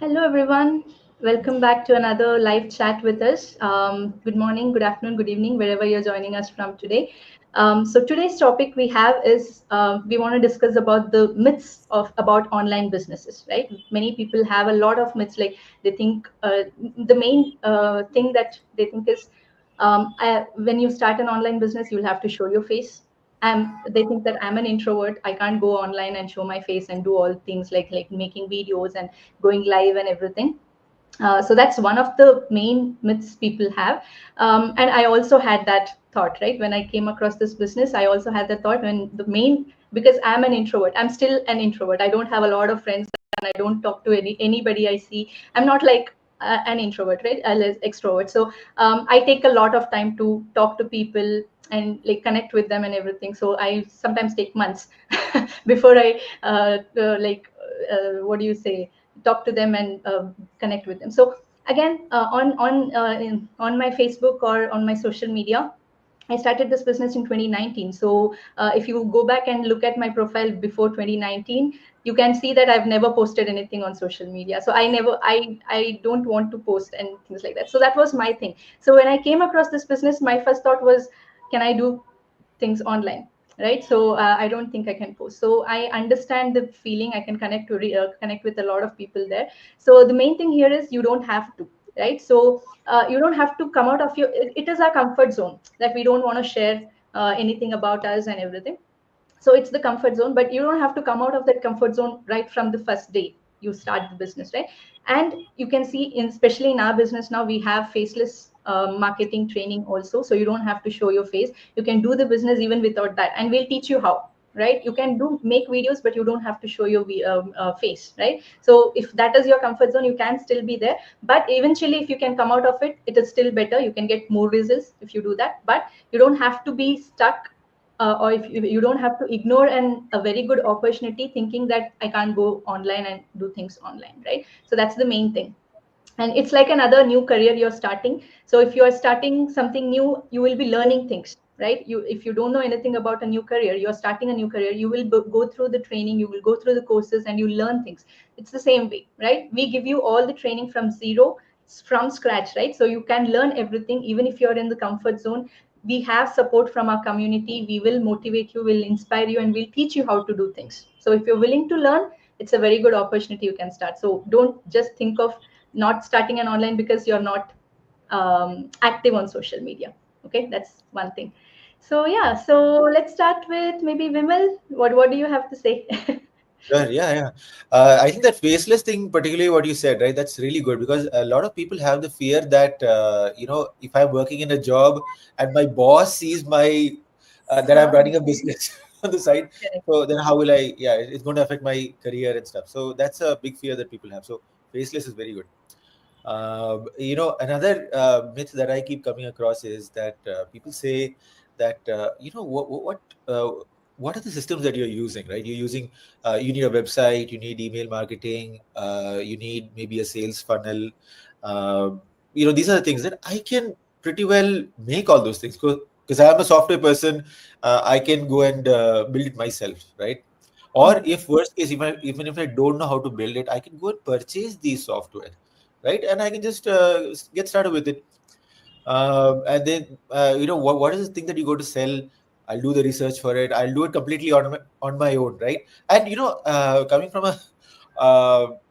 Hello, everyone. Welcome back to another live chat with us. Good morning, good afternoon, good evening, wherever you're joining us from today. So today's topic we have is we want to discuss about the myths of about online businesses. Right? Many people have a lot of myths. Like they think the main thing that they think is when you start an online business, you'll have to show your face. They think that I'm an introvert. I can't go online and show my face and do all things like making videos and going live and everything. So that's one of the main myths people have. And I also had that thought, right? When I came across this business, I also had the thought when the main, because I'm an introvert, I'm still an introvert. I don't have a lot of friends and I don't talk to anybody I see. I'm not like an introvert, right? I'm an extrovert. So I take a lot of time to talk to people and like connect with them and everything. So I sometimes take months before I what do you say, talk to them and connect with them. So again, on my Facebook or on my social media, I started this business in 2019. So if you go back and look at my profile before 2019, you can see that I've never posted anything on social media. So I don't want to post and things like that. So that was my thing. So when I came across this business, my first thought was, can I do things online? Right. So I don't think I can post. So I understand the feeling. I can connect with a lot of people there. So the main thing here is you don't have to, right? So you don't have to come out of your, it is our comfort zone that we don't want to share anything about us and everything. So it's the comfort zone, but you don't have to come out of that comfort zone right from the first day you start the business, right? And you can see in, especially in our business now, we have faceless marketing training also, so you don't have to show your face. You can do the business even without that, and we'll teach you how. Right, you can do make videos, but you don't have to show your face, right? So if that is your comfort zone, you can still be there, but eventually if you can come out of it, it is still better. You can get more results if you do that, but you don't have to be stuck, or if you don't have to ignore a very good opportunity thinking that I can't go online and do things online, right? So that's the main thing. And it's like another new career you're starting. So if you are starting something new, you will be learning things, right? You, if you don't know anything about a new career, you're starting a new career, you will go through the training, you will go through the courses, and you learn things. It's the same way, right? We give you all the training from zero, from scratch, right? So you can learn everything even if you're in the comfort zone. We have support from our community. We will motivate you, will inspire you, and we'll teach you how to do things. So if you're willing to learn, it's a very good opportunity you can start. So don't just think of not starting an online because you're not active on social media. Okay, that's one thing. So yeah, so let's start with maybe Vimal. What do you have to say? Sure, yeah, yeah. I think that faceless thing, particularly what you said, right? That's really good because a lot of people have the fear that if I'm working in a job and my boss sees my that I'm running a business on the side, Correct. so then how will I? Yeah, it's going to affect my career and stuff. So that's a big fear that people have. So faceless is very good. Another myth that I keep coming across is that people say that what are the systems that you're using, right? You're using you need a website, you need email marketing, you need maybe a sales funnel. Uh, these are the things that I can pretty well make all those things because I'm a software person. I can go and build it myself, right? Or Mhm. if worst case, even if I don't know how to build it, I can go and purchase these software, right? And I can just get started with it. And then what is the thing that you go to sell? I'll do the research for it. I'll do it completely on my own, right? And coming from a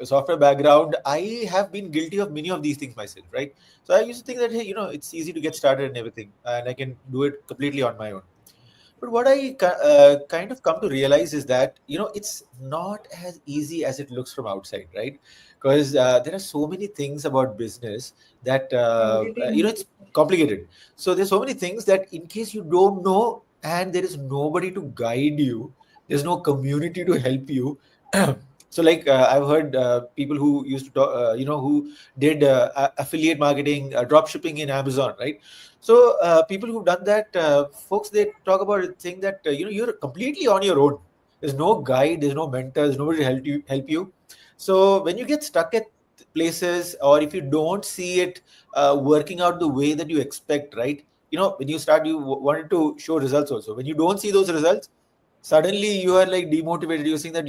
software background, I have been guilty of many of these things myself, right? So I used to think that, hey, it's easy to get started and everything, and I can do it completely on my own. But what I kind of come to realize is that it's not as easy as it looks from outside, right? Because there are so many things about business that it's complicated. So there's so many things that in case you don't know and there is nobody to guide you, there's no community to help you. So like I've heard people who used to talk, who did affiliate marketing, drop shipping in Amazon, right? So people who've done that, folks, they talk about it, saying that you're completely on your own. There's no guide, there's no mentor, there's nobody to help you. So when you get stuck at places, or if you don't see it working out the way that you expect, right? When you start, you wanted to show results also. When you don't see those results, suddenly you are like demotivated. You're saying that,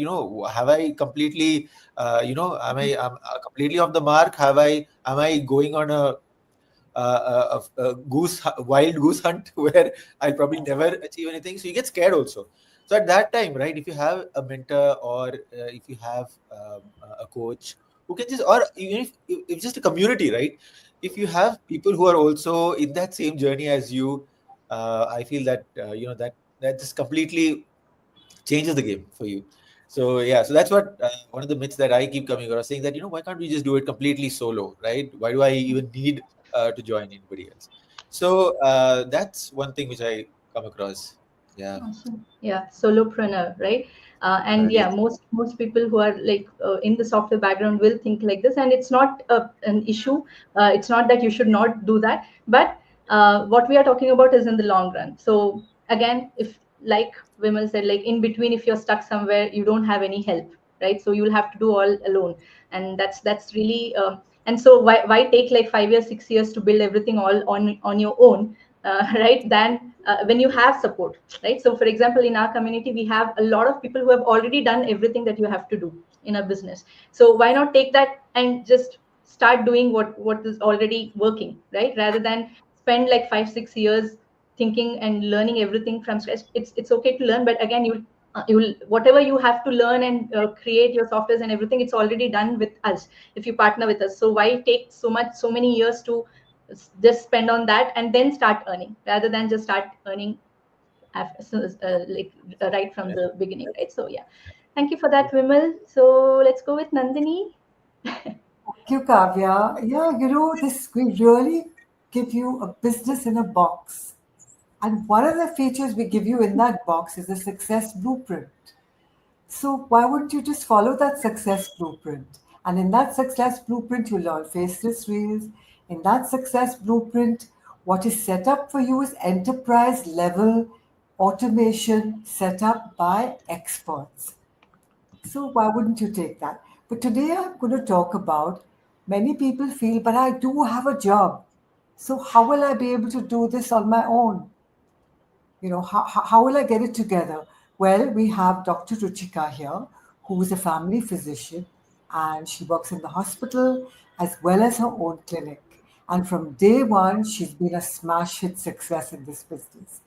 have I completely, am I completely off the mark? Am I going on a wild goose hunt where I'll probably never achieve anything? So you get scared also. So at that time, right, if you have a mentor, or if you have a coach who can just, or even if just a community, right? If you have people who are also in that same journey as you, I feel that that just completely changes the game for you. So yeah, so that's what one of the myths that I keep coming across, saying that, why can't we just do it completely solo, right? Why do I even need to join anybody else? So that's one thing which I come across. Yeah. Awesome. Yeah, solopreneur, right? And Right. yeah, most people who are like in the software background will think like this, and it's not an issue. It's not that you should not do that, but what we are talking about is in the long run. So again, if like Vimal said, like in between, if you're stuck somewhere, you don't have any help, right? So you'll have to do all alone, and that's really. And so why take like 5 years, 6 years to build everything all on your own? Right, than when you have support, right? So for example, in our community we have a lot of people who have already done everything that you have to do in a business. So why not take that and just start doing what is already working, right? Rather than spend like 5 6 years thinking and learning everything from scratch. It's okay to learn, but again, you'll whatever you have to learn and create your softwares and everything, it's already done with us if you partner with us. So why take so many years to just spend on that and then start earning, rather than just start earning after, right from the beginning, right? So yeah, thank you for that, Vimal. So let's go with Nandini. Thank you, Kavya. Yeah, this we really give you a business in a box. And one of the features we give you in that box is a success blueprint. So why wouldn't you just follow that success blueprint? And in that success blueprint, you learn faceless reels. In that success blueprint, what is set up for you is enterprise level automation set up by experts. So why wouldn't you take that? But today I'm going to talk about many people feel, but I do have a job. So how will I be able to do this on my own? How will I get it together? Well, we have Dr. Ruchika here, who is a family physician, and she works in the hospital as well as her own clinic. And from day one, she's been a smash hit success in this business.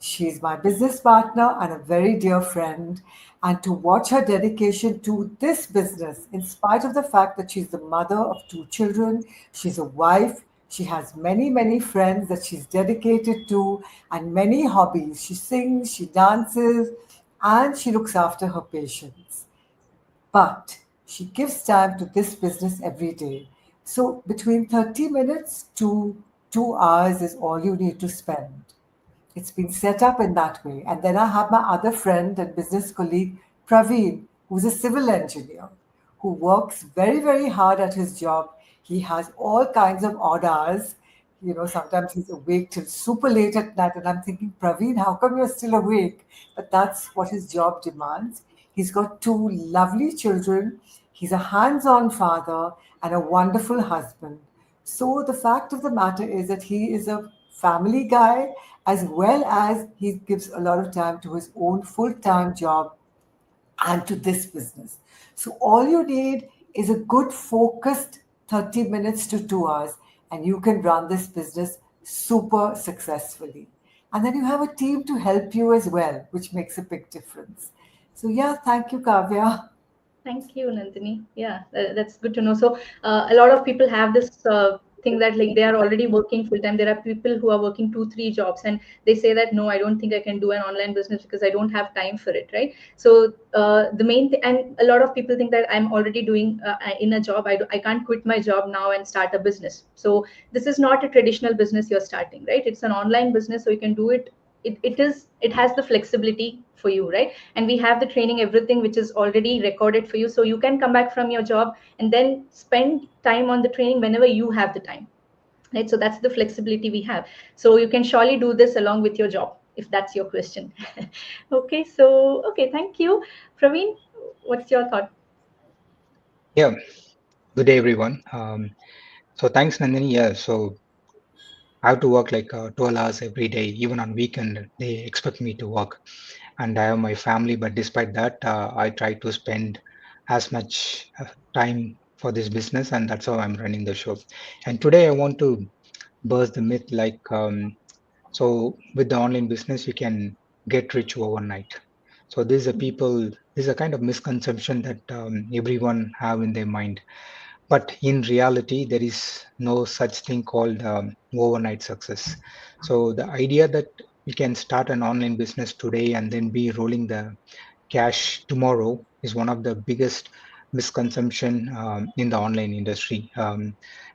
She's my business partner and a very dear friend. And to watch her dedication to this business, in spite of the fact that she's the mother of two children, she's a wife, she has many, many friends that she's dedicated to, and many hobbies. She sings, she dances, and she looks after her patients. But she gives time to this business every day. So between 30 minutes to 2 hours is all you need to spend. It's been set up in that way. And then I have my other friend and business colleague, Praveen, who's a civil engineer who works very, very hard at his job. He has all kinds of odd hours. Sometimes he's awake till super late at night. And I'm thinking, Praveen, how come you're still awake? But that's what his job demands. He's got two lovely children. He's a hands on father and a wonderful husband. So the fact of the matter is that he is a family guy as well as he gives a lot of time to his own full time job and to this business. So all you need is a good focused 30 minutes to 2 hours, and you can run this business super successfully. And then you have a team to help you as well, which makes a big difference. So, yeah, thank you, Kavya. Thank you, Nandini. Yeah, that's good to know. So a lot of people have this thing that like they are already working full time. There are people who are working 2 3 jobs, and they say that no, I don't think I can do an online business because I don't have time for it, right? So the main thing, and a lot of people think that I'm already doing in a job. I can't quit my job now and start a business. So this is not a traditional business you're starting, right? It's an online business, so you can do it. It has the flexibility for you, right? And we have the training, everything which is already recorded for you, so you can come back from your job and then spend time on the training whenever you have the time, right? So that's the flexibility we have. So you can surely do this along with your job, if that's your question. Okay, so okay, thank you. Praveen, what's your thought? Yeah, good day, everyone. So thanks, Nandini. Yeah, so I have to work like 12 hours every day. Even on weekend, they expect me to work. And I have my family, but despite that, I try to spend as much time for this business, and that's how I'm running the show. And today I want to burst the myth like, so with the online business, you can get rich overnight. So this is a kind of misconception that everyone have in their mind. But in reality, there is no such thing called overnight success. So the idea that you can start an online business today and then be rolling the cash tomorrow is one of the biggest misconception in the online industry.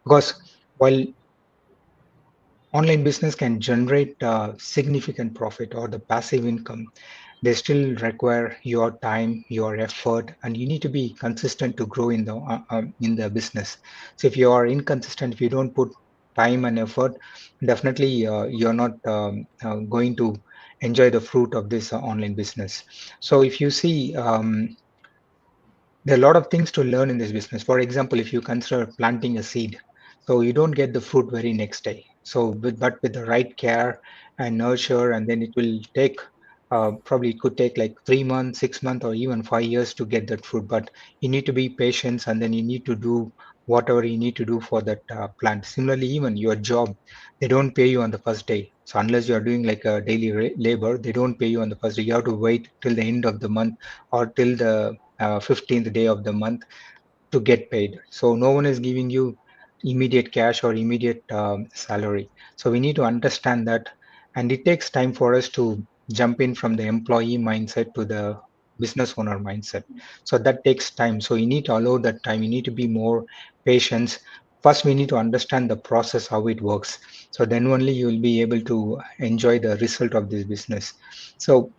Because while online business can generate significant profit or the passive income, they still require your time, your effort, and you need to be consistent to grow in the business. So if you are inconsistent, if you don't put time and effort, definitely you're not going to enjoy the fruit of this online business. So if you see, there are a lot of things to learn in this business. For example, if you consider planting a seed, so you don't get the fruit very next day. So, but with the right care and nurture, and then it will take probably it could take like 3 months, 6 months, or even 5 years to get that fruit. But you need to be patient, and then you need to do whatever you need to do for that plant. Similarly, even your job, they don't pay you on the first day. So unless you are doing like a daily labor, they don't pay you on the first day. You have to wait till the end of the month or till the 15th day of the month to get paid. So no one is giving you immediate cash or immediate salary. So we need to understand that, and it takes time for us to jump in from the employee mindset to the business owner mindset. So that takes time. So you need to allow that time. You need to be more patient. First, we need to understand the process, how it works. So then only you will be able to enjoy the result of this business. So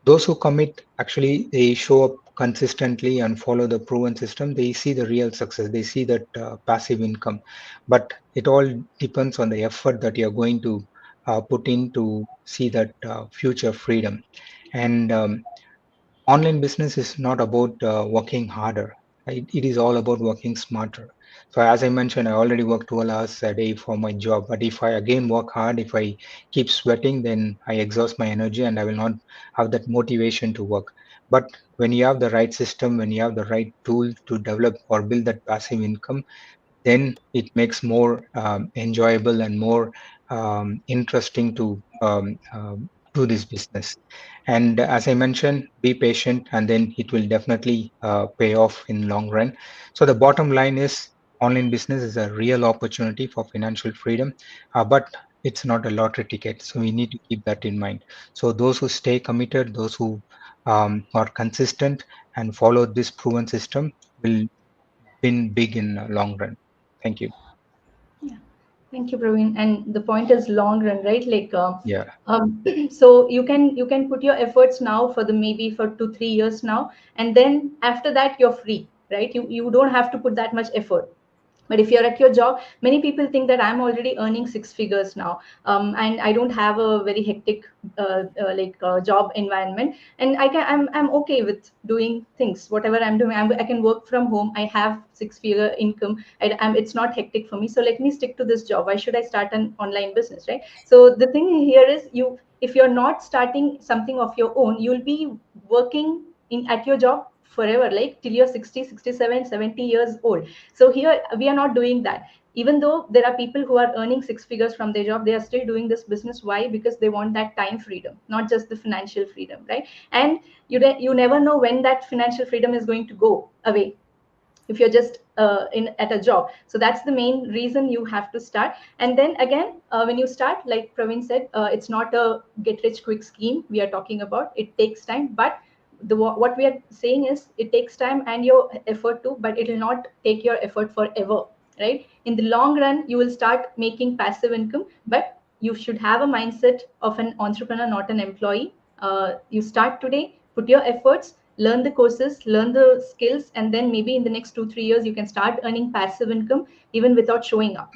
those who commit, actually they show up consistently and follow the proven system, they see the real success, they see that passive income. But it all depends on the effort that you're going to put in to see that future freedom. And online business is not about working harder, right? It is all about working smarter. So as I mentioned, I already work 12 hours a day for my job, but if I again work hard, if I keep sweating, then I exhaust my energy and I will not have that motivation to work. But when you have the right system, when you have the right tool to develop or build that passive income, then it makes more enjoyable and more interesting to do this business. And as I mentioned, be patient, and then it will definitely pay off in long run. So the bottom line is, online business is a real opportunity for financial freedom, but it's not a lottery ticket. So we need to keep that in mind. So those who stay committed, those who are consistent and follow this proven system will win big in the long run. Thank you. Yeah. Thank you, Praveen. And the point is long run, right? Like, Yeah. so you can put your efforts now for the maybe for 2 3 years now, and then after that you're free, right? You don't have to put that much effort. But if you're at your job, many people think that I'm already earning six figures now, and I don't have a very hectic job environment, and I'm okay with doing things whatever I'm doing. I can work from home. I have six-figure income. It's not hectic for me, so let me stick to this job. Why should I start an online business, right? So the thing here is, if you're not starting something of your own, you'll be working in at your job forever, like till you're 60, 67, 70 years old. So here we are not doing that. Even though there are people who are earning six figures from their job, they are still doing this business. Why? Because they want that time freedom, not just the financial freedom, right? And you never know when that financial freedom is going to go away if you're just in at a job. So that's the main reason you have to start. And then again, when you start, like Praveen said, it's not a get rich quick scheme we are talking about. It takes time, but what we are saying is it takes time and your effort too, but it will not take your effort forever, right? In the long run you will start making passive income, but you should have a mindset of an entrepreneur, not an employee. You start today, put your efforts, learn the courses, learn the skills, and then maybe in the next 2 3 years you can start earning passive income even without showing up,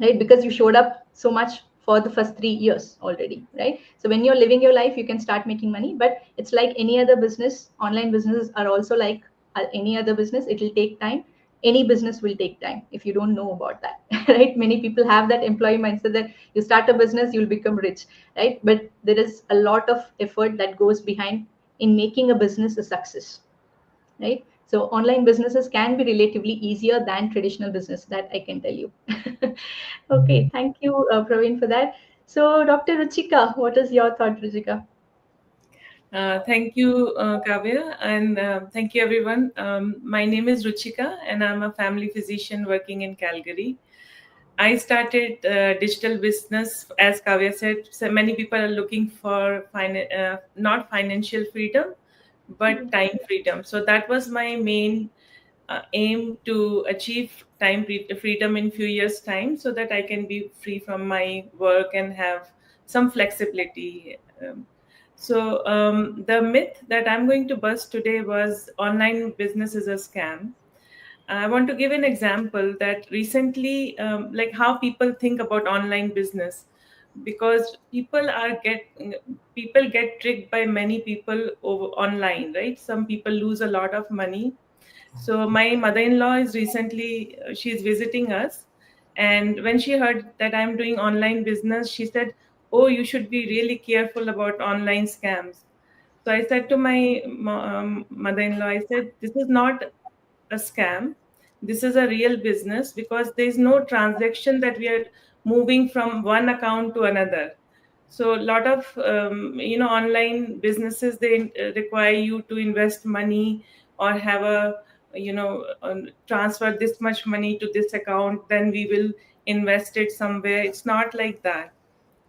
right? Because you showed up so much for the first 3 years already, right? So when you're living your life, you can start making money. But it's like any other business. Online businesses are also like any other business. It will take time. any business will take time if you don't know about that. Right? Many people have that employee mindset that you start a business, you'll become rich, right? But there is a lot of effort that goes behind in making a business a success, right? So online businesses can be relatively easier than traditional business, that I can tell you. Okay, thank you, Praveen, for that. So Dr. Ruchika, what is your thought, Ruchika? Thank you, Kavya, and thank you, everyone. My name is Ruchika, and I'm a family physician working in Calgary. I started digital business, as Kavya said. So many people are looking for not financial freedom, but time freedom. So that was my main aim, to achieve freedom in few years' time, so that I can be free from my work and have some flexibility. The myth that I'm going to bust today was online business is a scam. I want to give an example that recently, like how people think about online business, because people get tricked by many people over online, right? Some people lose a lot of money. So my mother-in-law is recently she's visiting us, and when she heard that I'm doing online business, she said, "Oh, you should be really careful about online scams." So I said to my mother-in-law, I said, "This is not a scam. This is a real business, because there is no transaction that we are moving from one account to another." So a lot of online businesses, they require you to invest money, or have a transfer this much money to this account, then we will invest it somewhere. It's not like that.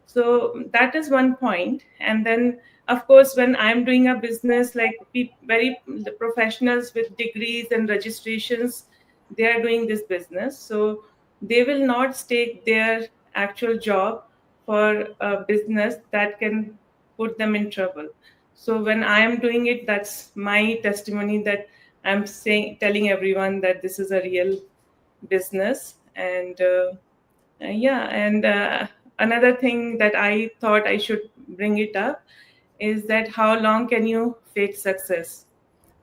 So that is one point. And then, of course, when I'm doing a business, like the professionals with degrees and registrations, they are doing this business. So they will not stake their actual job for a business that can put them in trouble. So when I am doing it, that's my testimony, that I'm telling everyone that this is a real business. And another thing that I thought I should bring it up is that how long can you fake success?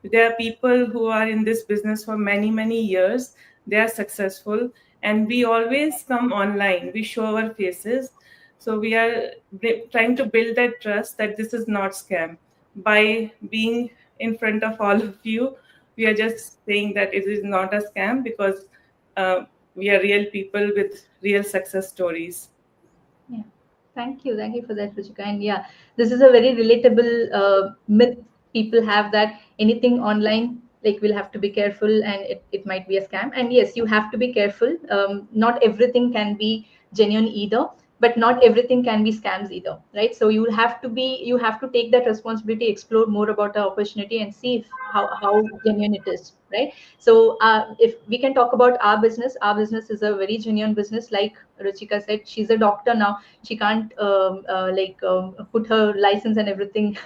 There are people who are in this business for many, many years. They are successful, and we always come online. We show our faces. So we are trying to build that trust that this is not scam. By being in front of all of you, we are just saying that it is not a scam, because we are real people with real success stories. Yeah, thank you for that, Ruchika. And yeah, this is a very relatable myth people have, that anything online, like, we'll have to be careful, and it might be a scam. And yes, you have to be careful. Not everything can be genuine either, but not everything can be scams either, right? So you have to take that responsibility, explore more about the opportunity, and see if how genuine it is, right? So if we can talk about our business is a very genuine business. Like Ruchika said, she's a doctor now. She can't put her license and everything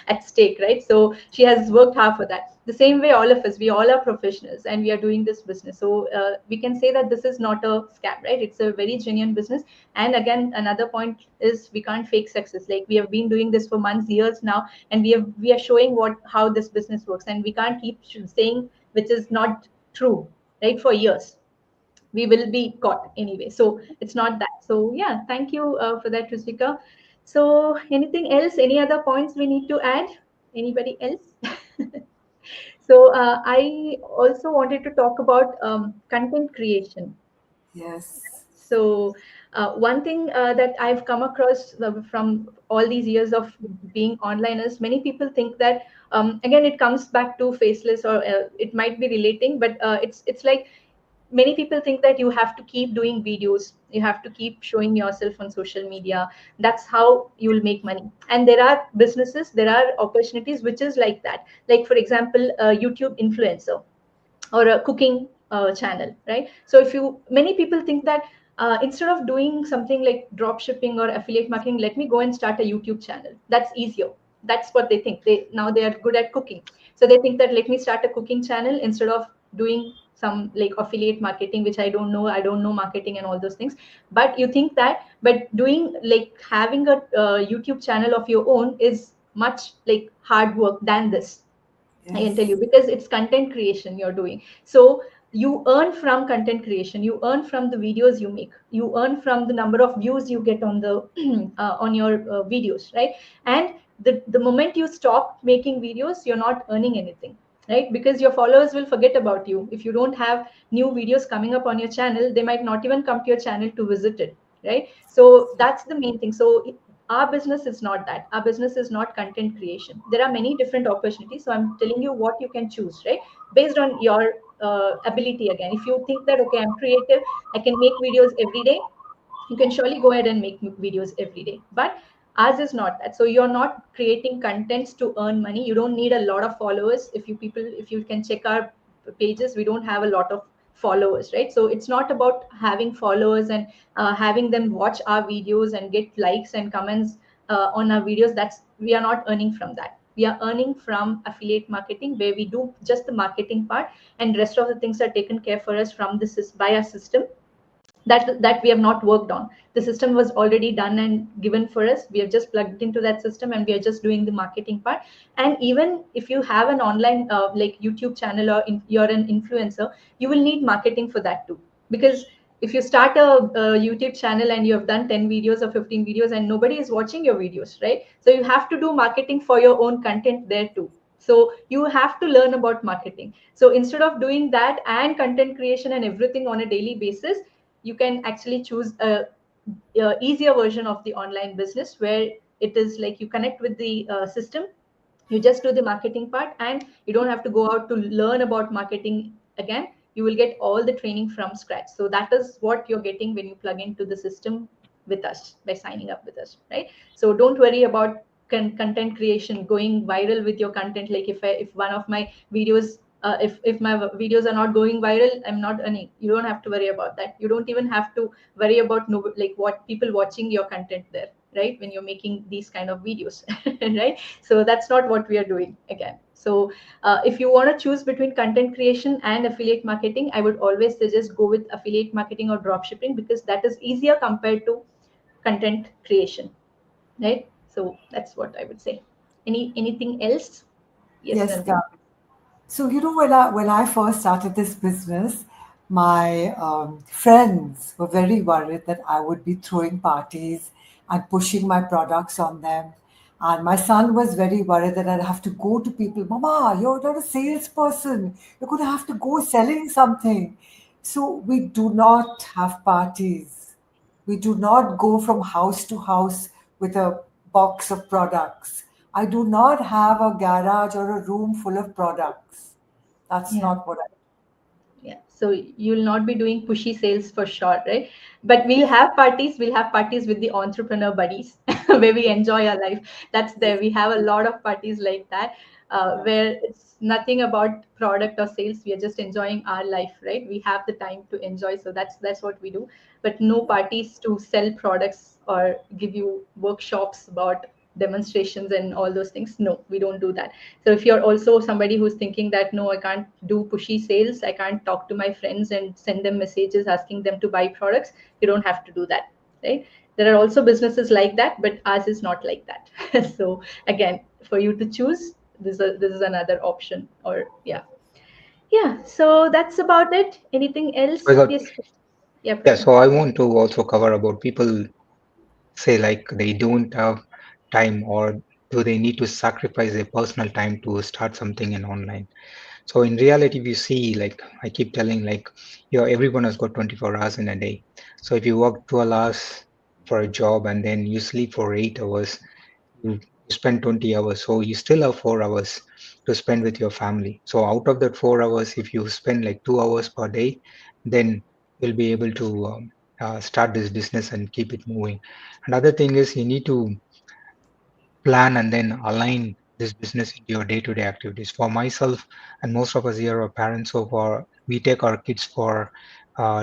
at stake, right? So she has worked hard for that. The same way, all of us, we all are professionals, and we are doing this business. So we can say that this is not a scam, right? It's a very genuine business. And again, another point is, we can't fake success. Like, we have been doing this for months, years now, and we are showing how this business works, and we can't keep saying which is not true, right, for years. We will be caught anyway. So it's not that. So yeah, thank you for that, Ruchika. So anything else? Any other points we need to add? Anybody else? So I also wanted to talk about content creation. Yes. So one thing that I've come across from all these years of being online is, many people think that, again, it comes back to faceless, or it might be relating, but it's like, many people think that you have to keep doing videos, you have to keep showing yourself on social media. That's how you will make money. And there are businesses, there are opportunities which is like that. Like, for example, a YouTube influencer, or a cooking channel, right? So many people think that instead of doing something like drop shipping or affiliate marketing, let me go and start a YouTube channel. That's easier. That's what they think. Now they are good at cooking, so they think that, let me start a cooking channel instead of doing some like affiliate marketing, which I don't know marketing and all those things. But you think that, but doing, like, having a YouTube channel of your own is much like hard work than this. I can tell you, Yes. because it's content creation you're doing. So you earn from content creation, you earn from the videos you make, you earn from the number of views you get on the on your videos, right? And the moment you stop making videos, you're not earning anything, right? Because your followers will forget about you. If you don't have new videos coming up on your channel, they might not even come to your channel to visit it, right? So that's the main thing. So our business is not that. Our business is not content creation. There are many different opportunities, so I'm telling you what you can choose, right, based on your ability. Again, if you think that, okay, I'm creative, I can make videos every day, you can surely go ahead and make videos every day. But ours is not that. So you're not creating contents to earn money. You don't need a lot of followers. If you can check our pages, we don't have a lot of followers, right? So it's not about having followers and having them watch our videos and get likes and comments on our videos. That's, we are not earning from that. We are earning from affiliate marketing, where we do just the marketing part, and rest of the things are taken care for us from this by our system that we have not worked on. The system was already done and given for us. We have just plugged into that system, and we are just doing the marketing part. And even if you have an online like YouTube channel, or you're an influencer, you will need marketing for that too. Because if you start a YouTube channel and you have done 10 videos or 15 videos and nobody is watching your videos, right? So you have to do marketing for your own content there too. So you have to learn about marketing. So instead of doing that and content creation and everything on a daily basis, you can actually choose a easier version of the online business, where it is like you connect with the system, you just do the marketing part, and you don't have to go out to learn about marketing again. You will get all the training from scratch. So that is what you're getting when you plug into the system with us by signing up with us, right? So don't worry about content creation, going viral with your content. Like if one of my videos, if my videos are not going viral, I'm not earning. You don't have to worry about that. You don't even have to worry about like what people watching your content there, right, when you're making these kind of videos. Right? So that's not what we are doing again. So if you want to choose between content creation and affiliate marketing, I would always suggest go with affiliate marketing or drop shipping, because that is easier compared to content creation, right? So that's what I would say. Anything else? Yes, Nandini. Gavi. So when I first started this business, my friends were very worried that I would be throwing parties and pushing my products on them. And my son was very worried that I'd have to go to people, Mama, you're not a salesperson. You're going to have to go selling something. So we do not have parties. We do not go from house to house with a box of products. I do not have a garage or a room full of products. That's Yeah. not what I do. Yeah, so you'll not be doing pushy sales for sure, right? But we'll have parties. We'll have parties with the entrepreneur buddies where we enjoy our life. That's there. We have a lot of parties like that, where it's nothing about product or sales. We are just enjoying our life, right? We have the time to enjoy, so that's what we do. But no parties to sell products or give you workshops about demonstrations and all those things. No, we don't do that. So if you're also somebody who's thinking that, no, I can't do pushy sales, I can't talk to my friends and send them messages asking them to buy products, you don't have to do that, right? There are also businesses like that, but ours is not like that. So again, for you to choose, this is another option. Or yeah. So that's about it. Anything else? I got, Yes. Yeah, yeah, Prashant. so I want to also cover about people say like they don't have time, or do they need to sacrifice their personal time to start something in online. So in reality, we see, like I keep telling, like, everyone has got 24 hours in a day. So if you work 12 hours for a job and then you sleep for 8 hours, you spend 20 hours. So you still have 4 hours to spend with your family. So out of that 4 hours, if you spend like 2 hours per day, then you'll be able to start this business and keep it moving. Another thing is you need to plan and then align this business into your day-to-day activities. For myself and most of us here are parents, so far we take our kids for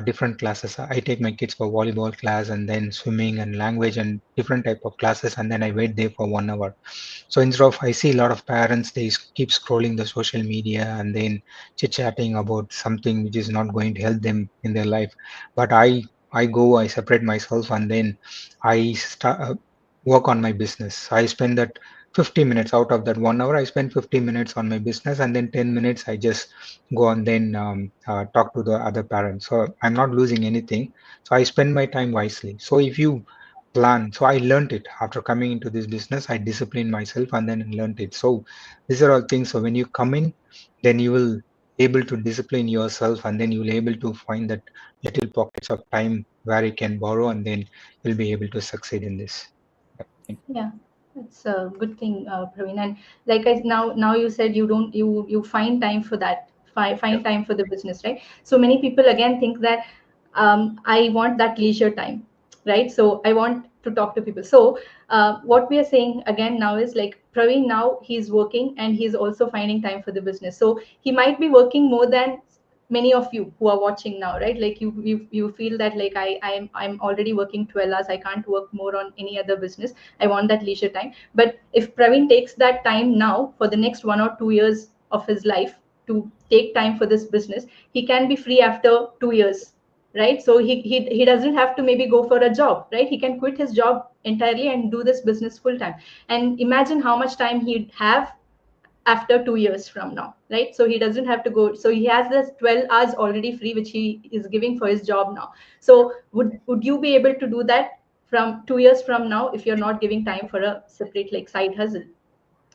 different classes. I take my kids for volleyball class and then swimming and language and different type of classes, and then I wait there for 1 hour. So instead of, I see a lot of parents, they keep scrolling the social media and then chit-chatting about something which is not going to help them in their life. But I separate myself, and then I start work on my business. I spend that 50 minutes out of that 1 hour. I spend 50 minutes on my business, and then 10 minutes I just go and then talk to the other parents. So I'm not losing anything. So I spend my time wisely. So if you plan, so I learned it after coming into this business. I disciplined myself and then learned it. So these are all things. So when you come in, then you will able to discipline yourself, and then you will able to find that little pockets of time where you can borrow, and then you'll be able to succeed in this. Yeah, that's a good thing, Praveen. And like now you said you find time for that, find time for the business, right? So many people again think that I want that leisure time, right? So I want to talk to people. So what we are saying again now is like Praveen now he's working and he's also finding time for the business. So he might be working more than many of you who are watching now, right? Like you feel that like I'm already working 12 hours, I can't work more on any other business, I want that leisure time. But if Praveen takes that time now for the next 1 or 2 years of his life to take time for this business, he can be free after 2 years, right? So he doesn't have to maybe go for a job, right? He can quit his job entirely and do this business full time. And imagine how much time he'd have after 2 years from now, right? So he doesn't have to go. So he has this 12 hours already free, which he is giving for his job now. So would you be able to do that from 2 years from now if you're not giving time for a separate like side hustle,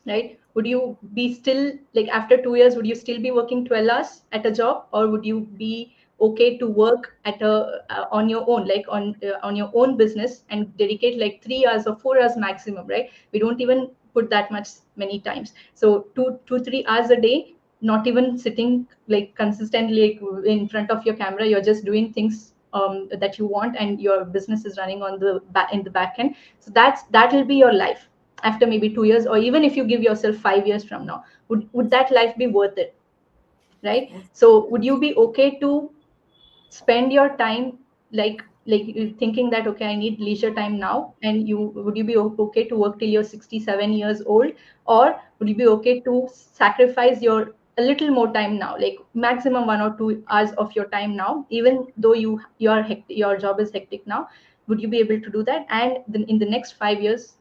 right? Would you be still like after 2 years, would you still be working 12 hours at a job, or would you be okay to work at a on your own, like on your own business and dedicate like 3 hours or 4 hours maximum, right? We don't even put that much many times. So 3 hours a day, not even sitting like consistently like, in front of your camera, you're just doing things that you want, and your business is running on the back in the back end. So that will be your life after maybe 2 years, or even if you give yourself 5 years from now. Would that life be worth it, right? So would you be okay to spend your time like you thinking that okay, I need leisure time now, and would you be okay to work till you're 67 years old, or would you be okay to sacrifice your a little more time now, like maximum 1 or 2 hours of your time now, even though your job is hectic now? Would you be able to do that? And then in the next 5 years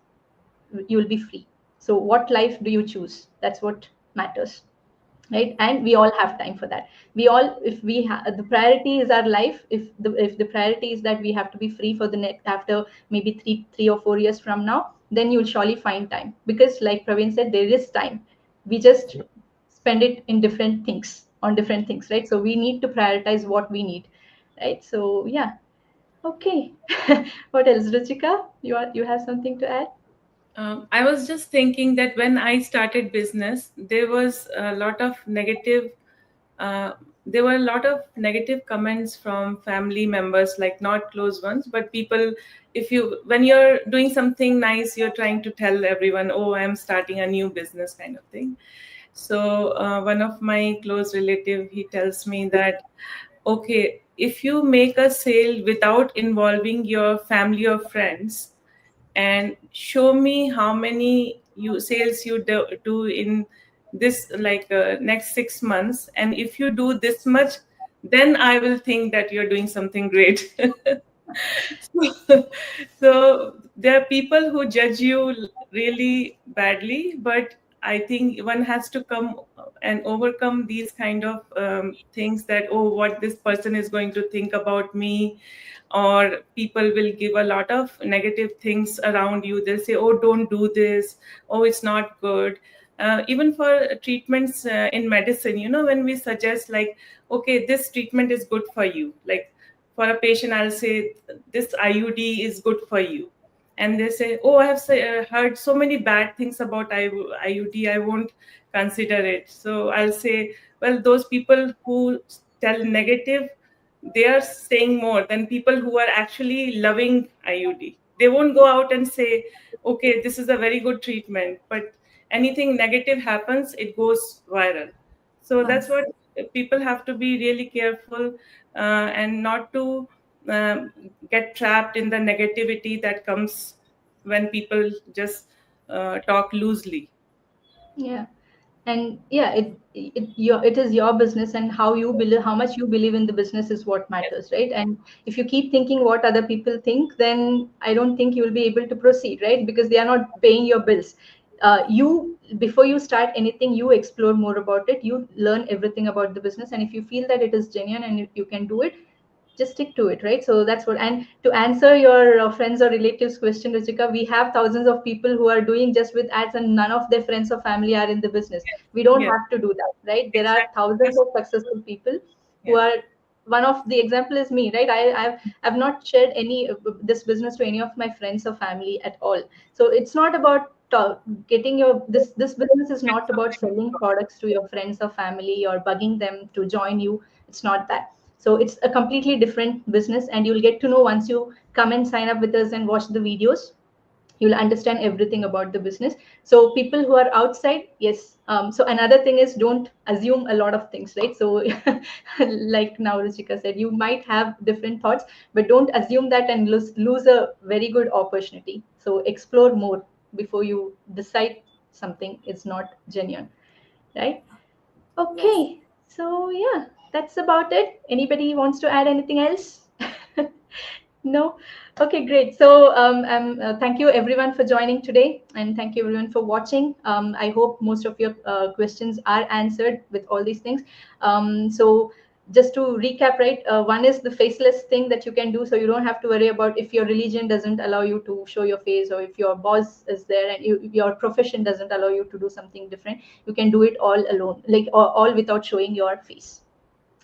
you will be free. So what life do you choose? That's what matters, right? And we all have time for that. We all, if we the priority is our life, if the priority is that we have to be free for the next after maybe 3 or 4 years from now, then you'll surely find time, because like Praveen said, there is time. We just spend it in different things, on different things, right? So we need to prioritize what we need, right? So yeah. Okay. What else, Ruchika? You have something to add? I was just thinking that when I started business, there was a lot of negative. There were a lot of negative comments from family members, like not close ones, but people. When you're doing something nice, you're trying to tell everyone, "Oh, I'm starting a new business," kind of thing. So one of my close relative, he tells me that, okay, if you make a sale without involving your family or friends, and show me how many sales you do in this next 6 months, and if you do this much, then I will think that you're doing something great. So there are people who judge you really badly, but I think one has to come and overcome these kind of things, that, oh, what this person is going to think about me, or people will give a lot of negative things around you. They'll say, oh, don't do this, oh, it's not good. Even for treatments in medicine, when we suggest like, okay, this treatment is good for you, like for a patient, I'll say this IUD is good for you, and they say, oh, I have heard so many bad things about IUD, I won't consider it. So I'll say, well, those people who tell negative, they are saying more than people who are actually loving IUD. They won't go out and say, okay, this is a very good treatment, but anything negative happens, it goes viral. So that's what people have to be really careful, and not to get trapped in the negativity that comes when people just talk loosely. Yeah. And yeah, it is your business, and how you believe, how much you believe in the business is what matters, right? And if you keep thinking what other people think, then I don't think you will be able to proceed, right? Because they are not paying your bills. you, before you start anything, you explore more about it, you learn everything about the business, and if you feel that it is genuine and if you can do it, just stick to it, right? So that's what. And to answer your friends or relatives question, Ruchika, we have thousands of people who are doing just with ads, and none of their friends or family are in the business. We don't Yeah. have to do that, right? There are Exactly. thousands of successful people who Yeah. are, one of the example is me, right? I've not shared any this business to any of my friends or family at all. So it's not about getting your this business is not about selling products to your friends or family or bugging them to join you. It's not that. So it's a completely different business, and you'll get to know once you come and sign up with us and watch the videos. You'll understand everything about the business. So people who are outside, yes. So another thing is, don't assume a lot of things, right? So like now Ruchika said, you might have different thoughts, but don't assume that and lose a very good opportunity. So explore more before you decide something is not genuine, right? Okay. So yeah, that's about it. Anybody wants to add anything else? No? Okay, great. So thank you everyone for joining today, and thank you everyone for watching. I hope most of your questions are answered with all these things. So just to recap, right? One is the faceless thing that you can do, so you don't have to worry about if your religion doesn't allow you to show your face, or if your boss is there and your profession doesn't allow you to do something different. You can do it all alone, like all without showing your face,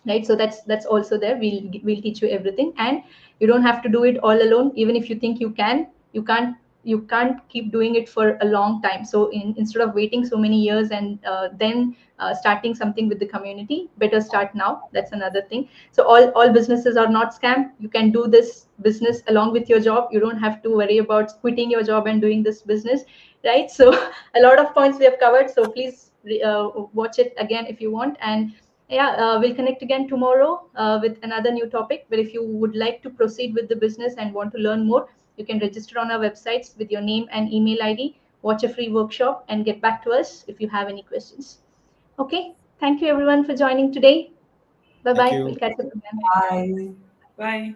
right? So that's also there. We'll teach you everything, and you don't have to do it all alone. Even if you think you can, you can't keep doing it for a long time. So instead of waiting so many years and then starting something with the community, better start now. That's another thing. So all businesses are not scam. You can do this business along with your job. You don't have to worry about quitting your job and doing this business, right? So a lot of points we have covered, so please watch it again if you want. And yeah, we'll connect again tomorrow with another new topic. But if you would like to proceed with the business and want to learn more, you can register on our websites with your name and email ID, watch a free workshop, and get back to us if you have any questions. Okay, thank you everyone for joining today. Bye Thank bye. you. We'll catch up again. Bye. Bye.